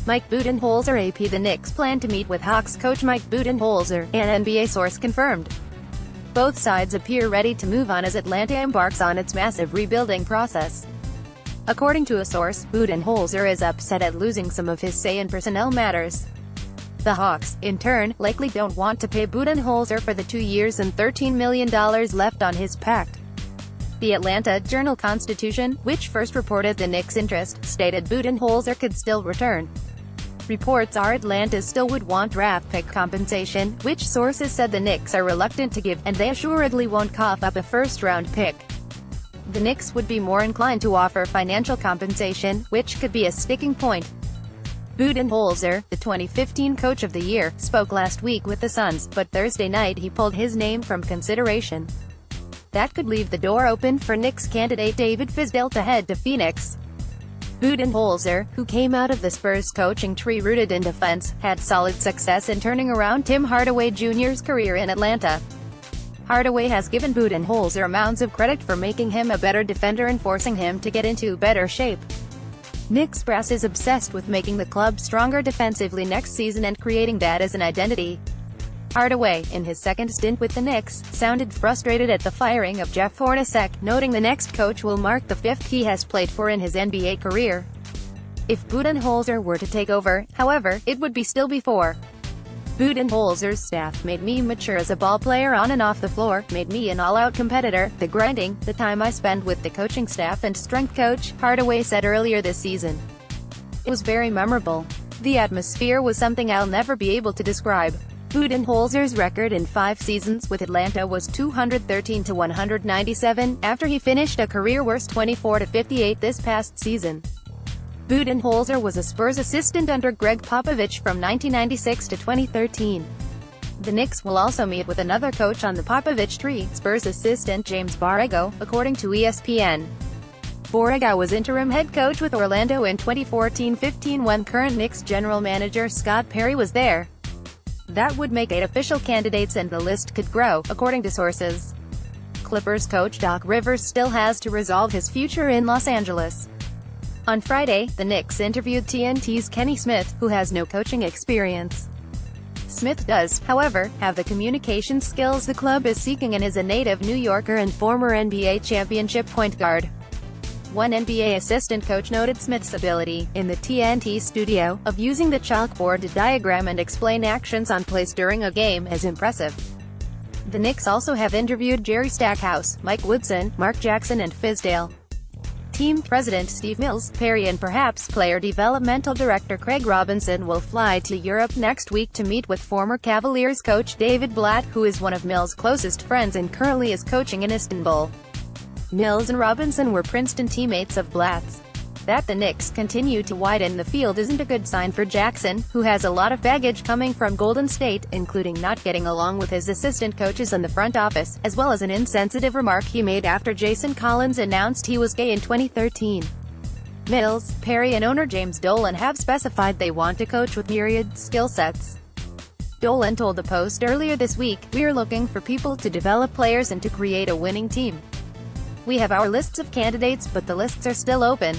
Mike Budenholzer AP The Knicks plan to meet with Hawks coach Mike Budenholzer, an NBA source confirmed. Both sides appear ready to move on as Atlanta embarks on its massive rebuilding process. According to a source, Budenholzer is upset at losing some of his say in personnel matters. The Hawks, in turn, likely don't want to pay Budenholzer for the 2 years and $13 million left on his pact. The Atlanta Journal-Constitution, which first reported the Knicks' interest, stated Budenholzer could still return. Reports are Atlanta still would want draft pick compensation, which sources said the Knicks are reluctant to give, and they assuredly won't cough up a first-round pick. The Knicks would be more inclined to offer financial compensation, which could be a sticking point. Budenholzer, the 2015 Coach of the Year, spoke last week with the Suns, but Thursday night he pulled his name from consideration. That could leave the door open for Knicks candidate David Fizdale to head to Phoenix. Budenholzer, who came out of the Spurs coaching tree rooted in defense, had solid success in turning around Tim Hardaway Jr.'s career in Atlanta. Hardaway has given Budenholzer amounts of credit for making him a better defender and forcing him to get into better shape. Knicks brass is obsessed with making the club stronger defensively next season and creating that as an identity. Hardaway, in his second stint with the Knicks, sounded frustrated at the firing of Jeff Hornacek, noting the next coach will mark the fifth he has played for in his NBA career. If Budenholzer were to take over, however, it would be still before. Budenholzer's staff made me mature as a ball player on and off the floor, made me an all-out competitor, the grinding, the time I spend with the coaching staff and strength coach, Hardaway said earlier this season. It was very memorable. The atmosphere was something I'll never be able to describe. Budenholzer's record in 5 seasons with Atlanta was 213-197, after he finished a career-worst 24-58 this past season. Budenholzer was a Spurs assistant under Greg Popovich from 1996 to 2013. The Knicks will also meet with another coach on the Popovich tree, Spurs assistant James Borrego, according to ESPN. Borrego was interim head coach with Orlando in 2014-15 when current Knicks general manager Scott Perry was there. That would make 8 official candidates and the list could grow, according to sources. Clippers coach Doc Rivers still has to resolve his future in Los Angeles. On Friday, the Knicks interviewed TNT's Kenny Smith, who has no coaching experience. Smith does, however, have the communication skills the club is seeking and is a native New Yorker and former NBA championship point guard. One NBA assistant coach noted Smith's ability, in the TNT studio, of using the chalkboard to diagram and explain actions on plays during a game as impressive. The Knicks also have interviewed Jerry Stackhouse, Mike Woodson, Mark Jackson and Fizdale. Team president Steve Mills, Perry and perhaps player developmental director Craig Robinson will fly to Europe next week to meet with former Cavaliers coach David Blatt, who is one of Mills' closest friends and currently is coaching in Istanbul. Mills and Robinson were Princeton teammates of Blatt's. That the Knicks continue to widen the field isn't a good sign for Jackson, who has a lot of baggage coming from Golden State, including not getting along with his assistant coaches in the front office, as well as an insensitive remark he made after Jason Collins announced he was gay in 2013. Mills, Perry and owner James Dolan have specified they want to coach with myriad skill sets. Dolan told the Post earlier this week, "We're looking for people to develop players and to create a winning team. We have our lists of candidates but the lists are still open."